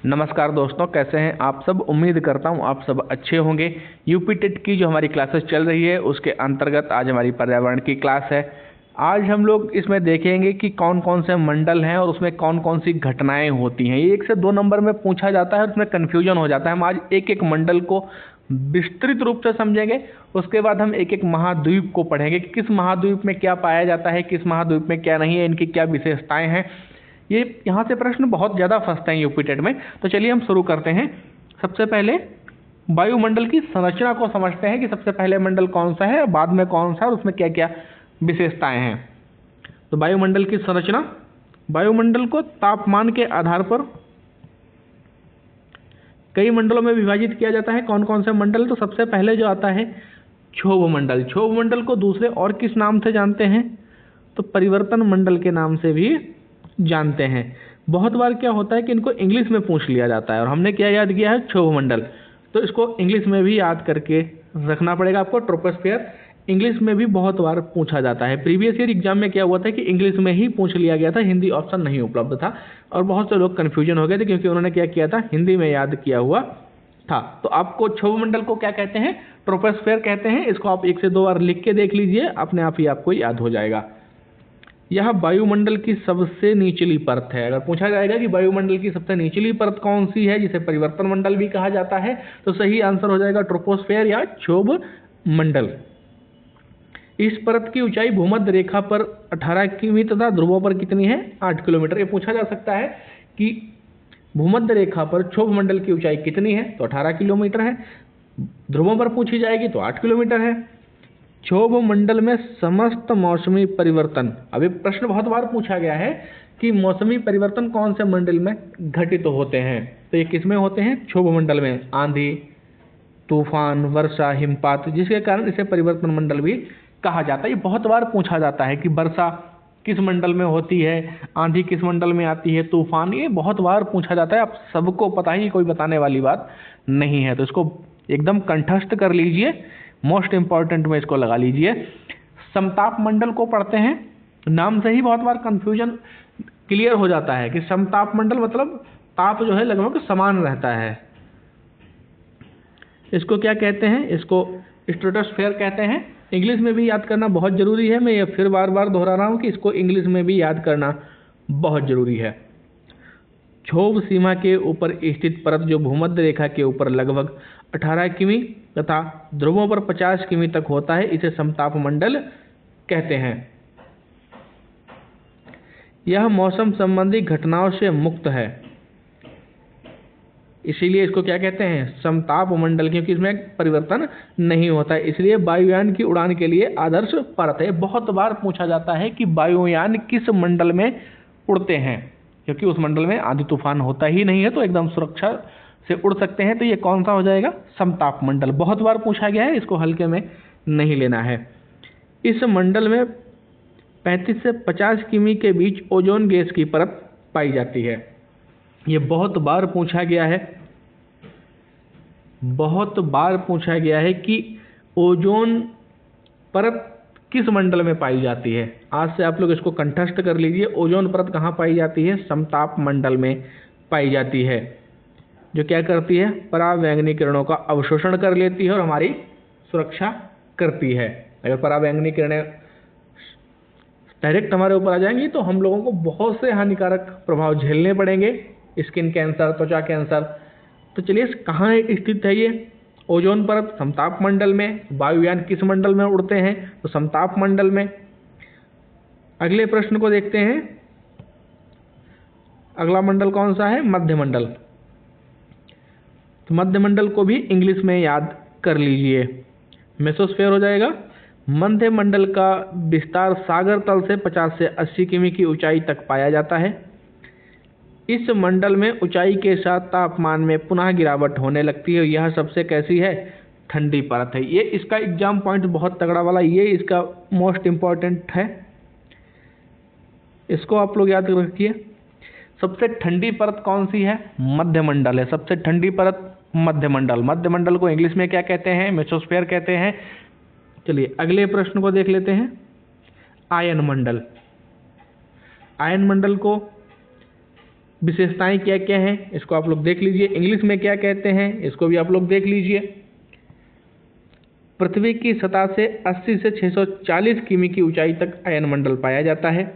नमस्कार दोस्तों, कैसे हैं आप सब। उम्मीद करता हूं आप सब अच्छे होंगे। यूपी टेट की जो हमारी क्लासेस चल रही है उसके अंतर्गत आज हमारी पर्यावरण की क्लास है। आज हम लोग इसमें देखेंगे कि कौन कौन से मंडल हैं और उसमें कौन कौन सी घटनाएं होती हैं। ये 1 से 2 नंबर में पूछा जाता है और उसमें कन्फ्यूजन हो जाता है। हम आज एक एक मंडल को विस्तृत रूप से समझेंगे। उसके बाद हम एक एक महाद्वीप को पढ़ेंगे कि किस महाद्वीप में क्या पाया जाता है, किस महाद्वीप में क्या नहीं है, इनकी क्या विशेषताएं हैं। ये यहाँ से प्रश्न बहुत ज़्यादा फंसते हैं यूपी टेट में। तो चलिए हम शुरू करते हैं। सबसे पहले वायुमंडल की संरचना को समझते हैं कि सबसे पहले मंडल कौन सा है, बाद में कौन सा, और उसमें क्या क्या विशेषताएं हैं। तो वायुमंडल की संरचना, वायुमंडल को तापमान के आधार पर कई मंडलों में विभाजित किया जाता है। कौन कौन से मंडल? तो सबसे पहले जो आता है क्षोभ मंडल। क्षोभ मंडल को दूसरे और किस नाम से जानते हैं? तो परिवर्तन मंडल के नाम से भी जानते हैं। बहुत बार क्या होता है कि इनको इंग्लिश में पूछ लिया जाता है और हमने क्या याद किया है? क्षोभ मंडल। तो इसको इंग्लिश में भी याद करके रखना पड़ेगा आपको। ट्रोपोस्फियर इंग्लिश में भी बहुत बार पूछा जाता है। प्रीवियस ईयर एग्जाम में क्या हुआ था कि इंग्लिश में ही पूछ लिया गया था, हिंदी ऑप्शन नहीं उपलब्ध था और बहुत से लोग कन्फ्यूजन हो गए थे क्योंकि उन्होंने क्या किया था, हिंदी में याद किया हुआ था। तो आपको क्षोभ मंडल को क्या कहते हैं? ट्रोपोस्फियर कहते हैं। इसको आप 1 से 2 बार लिख के देख लीजिए, अपने आप ही आपको याद हो जाएगा। यह वायुमंडल की सबसे निचली परत है। अगर पूछा जाएगा कि वायुमंडल की सबसे निचली परत कौन सी है, जिसे परिवर्तन मंडल भी कहा जाता है, तो सही आंसर हो जाएगा ट्रोपोस्फियर या क्षोभ मंडल। इस परत की ऊंचाई भूमध्य रेखा पर 18 किमी तथा ध्रुवों पर कितनी है? 8 किलोमीटर। ये पूछा जा सकता है कि भूमध्य रेखा पर क्षोभ मंडल की ऊंचाई कितनी है, तो 18 किलोमीटर है। ध्रुवों पर पूछी जाएगी तो 8 किलोमीटर है। क्षोभ मंडल में समस्त मौसमी परिवर्तन, अभी प्रश्न बहुत बार पूछा गया है कि मौसमी परिवर्तन कौन से मंडल में घटित होते हैं, तो ये किस में होते हैं? क्षोभ मंडल में। आंधी, तूफान, वर्षा, हिमपात, जिसके कारण इसे परिवर्तन मंडल भी कहा जाता है। ये बहुत बार पूछा जाता है कि वर्षा किस मंडल में होती है, आंधी किस मंडल में आती है, तूफान, ये बहुत बार पूछा जाता है। आप सबको पता ही, कोई बताने वाली बात नहीं है। तो इसको एकदम कंठस्थ कर लीजिए, मोस्ट इंपॉर्टेंट में इसको लगा लीजिए। समताप मंडल को पढ़ते हैं। नाम से ही बहुत बार कंफ्यूजन क्लियर हो जाता है कि समताप मंडल मतलब ताप जो है लगभग समान रहता है। इसको क्या कहते हैं? इसको स्ट्रेटोस्फेयर कहते हैं। इंग्लिश में भी याद करना बहुत जरूरी है। मैं ये फिर बार बार दोहरा रहा हूँ कि इसको इंग्लिश में भी याद करना बहुत जरूरी है। क्षोभ सीमा के ऊपर स्थित परत जो भूमध्य रेखा के ऊपर लगभग 18 किमी तथा ध्रुवों पर 50 किमी तक होता है, इसे समताप मंडल कहते हैं। यह मौसम संबंधी घटनाओं से मुक्त है, इसीलिए इसको क्या कहते हैं? समताप मंडल, क्योंकि इसमें परिवर्तन नहीं होता है, इसलिए वायुयान की उड़ान के लिए आदर्श परत है। बहुत बार पूछा जाता है कि वायुयान किस मंडल में उड़ते हैं, क्योंकि उस मंडल में आंधी तूफान होता ही नहीं है, तो एकदम सुरक्षा से उड़ सकते हैं। तो ये कौन सा हो जाएगा? समताप मंडल। बहुत बार पूछा गया है, इसको हल्के में नहीं लेना है। इस मंडल में 35 से 50 किमी के बीच ओजोन गैस की परत पाई जाती है। ये बहुत बार पूछा गया है, बहुत बार पूछा गया है कि ओजोन परत किस मंडल में पाई जाती है। आज से आप लोग इसको कंठस्थ कर लीजिए। ओजोन परत कहाँ पाई जाती है? समताप मंडल में पाई जाती है, जो क्या करती है? परावैंगनी किरणों का अवशोषण कर लेती है और हमारी सुरक्षा करती है। अगर परावैंगनी किरणें डायरेक्ट हमारे ऊपर आ जाएंगी तो हम लोगों को बहुत से हानिकारक प्रभाव झेलने पड़ेंगे, स्किन कैंसर, त्वचा कैंसर। तो चलिए कहाँ स्थित है ये ओजोन परत? समताप मंडल में। वायुयान किस मंडल में उड़ते हैं? तो समताप मंडल में। अगले प्रश्न को देखते हैं। अगला मंडल कौन सा है? मध्य मंडल। तो मध्य मंडल को भी इंग्लिश में याद कर लीजिए, मेसोस्फेयर हो जाएगा। मध्य मंडल का विस्तार सागर तल से 50 से 80 किमी की ऊंचाई तक पाया जाता है। इस मंडल में ऊंचाई के साथ तापमान में पुनः गिरावट होने लगती है। यह सबसे कैसी है? ठंडी परत है। ये इसका एग्जाम पॉइंट बहुत तगड़ा वाला, ये इसका मोस्ट इंपॉर्टेंट है, इसको आप लोग याद रखिए। सबसे ठंडी परत कौन सी है? मध्य मंडल है। सबसे ठंडी परत मध्य मंडल। मध्य मंडल को इंग्लिश में क्या कहते हैं? मेसोस्फेयर कहते हैं। चलिए अगले प्रश्न को देख लेते हैं। आयन मंडल। आयन मंडल को विशेषताएं क्या क्या हैं इसको आप लोग देख लीजिए। इंग्लिश में क्या कहते हैं इसको भी आप लोग देख लीजिए। पृथ्वी की सतह से 80 से 640 किमी की ऊंचाई तक आयन मंडल पाया जाता है।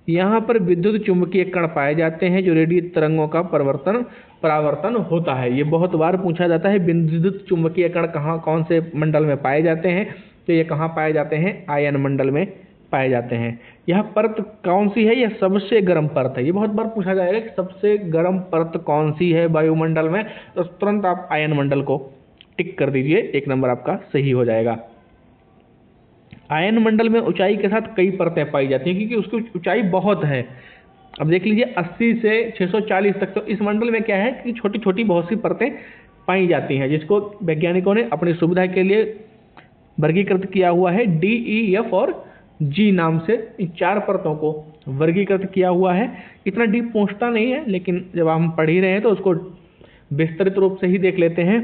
यहाँ पर विद्युत चुंबकीय कण पाए जाते हैं जो रेडियो तरंगों का परावर्तन होता है। ये बहुत बार पूछा जाता है, विद्युत चुंबकीय कण कहाँ कौन से मंडल में पाए जाते हैं, तो ये कहाँ पाए जाते हैं, आयन मंडल में पाए जाते हैं। यह परत कौन सी है, यह सबसे गर्म परत है। ये बहुत बार पूछा जाएगा कि सबसे गर्म परत कौन सी है वायुमंडल में, तो तुरंत आप आयन मंडल को टिक कर दीजिए, 1 नंबर आपका सही हो जाएगा। आयन मंडल में ऊंचाई के साथ कई परतें पाई जाती हैं क्योंकि उसकी ऊंचाई बहुत है। अब देख लीजिए 80 से 640 तक, तो इस मंडल में क्या है कि छोटी छोटी बहुत सी परतें पाई जाती हैं, जिसको वैज्ञानिकों ने अपनी सुविधा के लिए वर्गीकृत किया हुआ है। डी, ई, एफ और जी नाम से इन 4 परतों को वर्गीकृत किया हुआ है। इतना डीप पहुंचता नहीं है, लेकिन जब हम पढ़ ही रहे हैं तो उसको विस्तृत रूप से ही देख लेते हैं।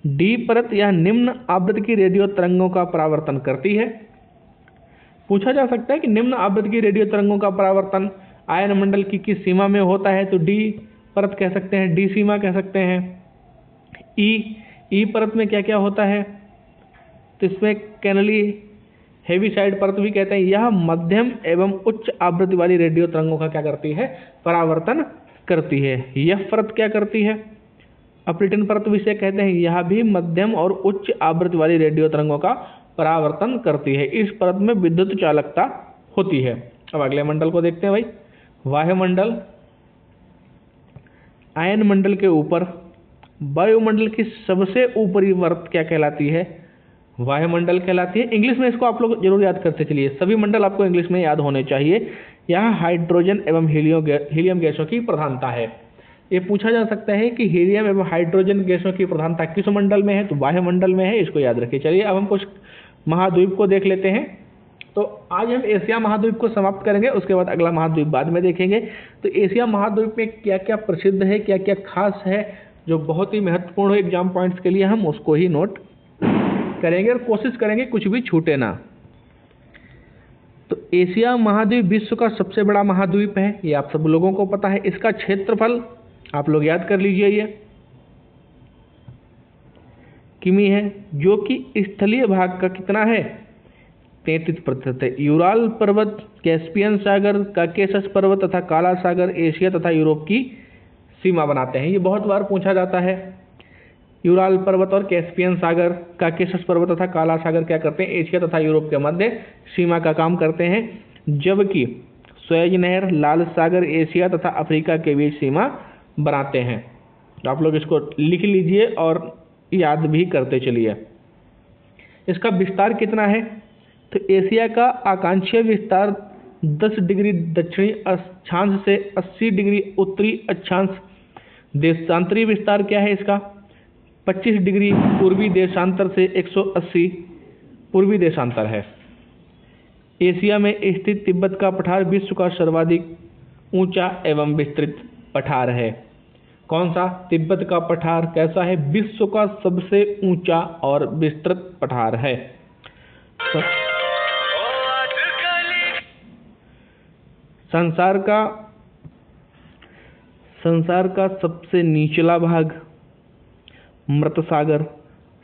डी परत यह निम्न आवृत्ति की रेडियो तरंगों का परावर्तन करती है। पूछा जा सकता है कि निम्न आवृत्ति की रेडियो तरंगों का परावर्तन आयन मंडल की किस सीमा में होता है, तो डी परत कह सकते हैं, डी सीमा कह सकते हैं। ई परत में क्या क्या होता है, तो इसमें कैनली हेवी साइड परत भी कहते हैं। यह मध्यम एवं उच्च आवृत्ति वाली रेडियो तरंगों का क्या करती है, परावर्तन करती है। यह परत क्या करती है, अपरिटन परत विषय कहते हैं, यह भी मध्यम और उच्च आवृत्ति वाली रेडियो तरंगों का परावर्तन करती है। इस परत में विद्युत चालकता होती है। अब अगले मंडल को देखते हैं भाई, वायुमंडल। आयन मंडल के ऊपर वायुमंडल की सबसे ऊपरी परत क्या कहलाती है, वायुमंडल कहलाती है। इंग्लिश में इसको आप लोग जरूर याद करते चलिए, सभी मंडल आपको इंग्लिश में याद होने चाहिए। यहाँ हाइड्रोजन एवं हीलियम गैसों की प्रधानता है। ये पूछा जा सकता है कि हीलियम एवं हाइड्रोजन गैसों की प्रधानता किस मंडल में है, तो वायुमंडल में है, इसको याद रखिए। चलिए अब हम कुछ महाद्वीप को देख लेते हैं। तो आज हम एशिया महाद्वीप को समाप्त करेंगे, उसके बाद अगला महाद्वीप बाद में देखेंगे। तो एशिया महाद्वीप में क्या क्या प्रसिद्ध है, क्या क्या खास है, जो बहुत ही महत्वपूर्ण हो एग्जाम पॉइंट्स के लिए, हम उसको ही नोट करेंगे और कोशिश करेंगे कुछ भी छूटे ना। तो एशिया महाद्वीप विश्व का सबसे बड़ा महाद्वीप है, ये आप सब लोगों को पता है। इसका क्षेत्रफल आप लोग याद कर लीजिए, ये किमी है, जो कि स्थलीय भाग का कितना है, 33% है। यूराल पर्वत, कैस्पियन सागर, काकेशस पर्वत तथा काला सागर एशिया तथा यूरोप की सीमा बनाते हैं। ये बहुत बार पूछा जाता है। यूराल पर्वत और कैस्पियन सागर, काकेशस पर्वत तथा काला सागर क्या करते हैं, एशिया तथा यूरोप के मध्य सीमा का काम करते हैं, जबकि सुएज नहर, लाल सागर एशिया तथा अफ्रीका के बीच सीमा बनाते हैं। तो आप लोग इसको लिख लीजिए और याद भी करते चलिए। इसका विस्तार कितना है, तो एशिया का आकांक्षीय विस्तार 10 डिग्री दक्षिणी अक्षांश से 80 डिग्री उत्तरी अक्षांश। देशांतरी विस्तार क्या है इसका, 25 डिग्री पूर्वी देशांतर से 180 पूर्वी देशांतर है। एशिया में स्थित तिब्बत का पठार विश्व का सर्वाधिक ऊंचा एवं विस्तृत पठार है। कौन सा, तिब्बत का पठार कैसा है, विश्व का सबसे ऊंचा और विस्तृत पठार है। संसार का सबसे निचला भाग मृत सागर,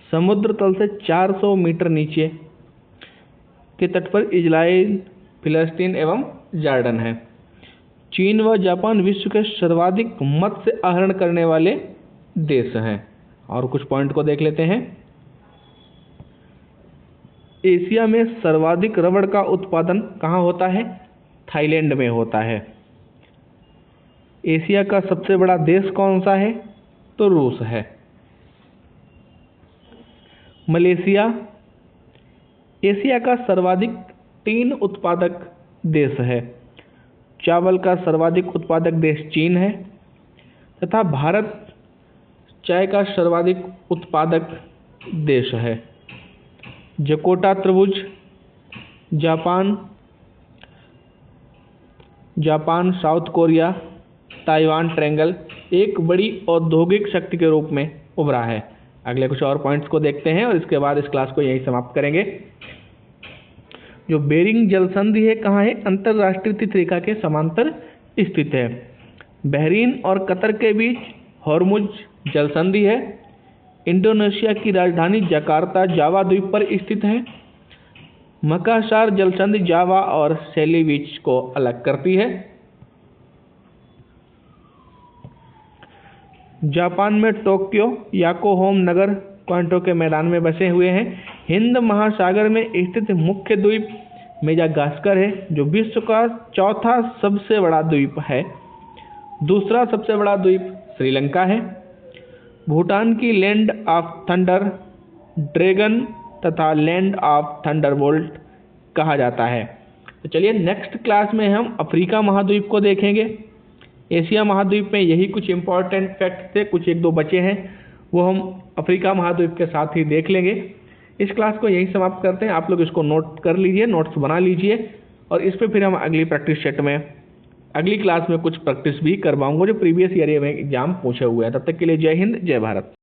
समुद्र तल से 400 मीटर नीचे के तट पर इजराइल, फिलिस्तीन एवं जॉर्डन है। चीन व जापान विश्व के सर्वाधिक मत्स्य आहरण करने वाले देश हैं। और कुछ पॉइंट को देख लेते हैं। एशिया में सर्वाधिक रबड़ का उत्पादन कहाँ होता है, थाईलैंड में होता है। एशिया का सबसे बड़ा देश कौन सा है, तो रूस है। मलेशिया एशिया का सर्वाधिक टीन उत्पादक देश है। चावल का सर्वाधिक उत्पादक देश चीन है तथा भारत चाय का सर्वाधिक उत्पादक देश है। जकोटा त्रिभुज Japan, south Korea, Taiwan triangle एक बड़ी औद्योगिक शक्ति के रूप में उभरा है। अगले कुछ और पॉइंट्स को देखते हैं और इसके बाद इस क्लास को यहीं समाप्त करेंगे। जो बेरिंग जलसंधि है कहाँ है, अंतरराष्ट्रीय तिथि रेखा के समांतर स्थित है। बहरीन और कतर के बीच हॉर्मुज जल संधि है। इंडोनेशिया की राजधानी जकार्ता जावा द्वीप पर स्थित है। मकासार जल संधि जावा और सेलिविच को अलग करती है। जापान में टोक्यो याकोहोम नगर क्वांटो के मैदान में बसे हुए हैं। हिंद महासागर में स्थित मुख्य द्वीप मेडागास्कर है, जो विश्व का चौथा सबसे बड़ा द्वीप है। दूसरा सबसे बड़ा द्वीप श्रीलंका है। भूटान की लैंड ऑफ थंडर ड्रैगन तथा लैंड ऑफ थंडरबोल्ट कहा जाता है। तो चलिए नेक्स्ट क्लास में हम अफ्रीका महाद्वीप को देखेंगे। एशिया महाद्वीप में यही कुछ इंपॉर्टेंट फैक्ट थे, कुछ एक दो बचे हैं, वो हम अफ्रीका महाद्वीप के साथ ही देख लेंगे। इस क्लास को यही समाप्त करते हैं। आप लोग इसको नोट कर लीजिए, नोट्स बना लीजिए, और इस पे फिर हम अगली प्रैक्टिस सेट में अगली क्लास में कुछ प्रैक्टिस भी करवाऊंगा जो प्रीवियस ईयर में एग्जाम पूछे हुए हैं। तब तक के लिए जय हिंद, जय भारत।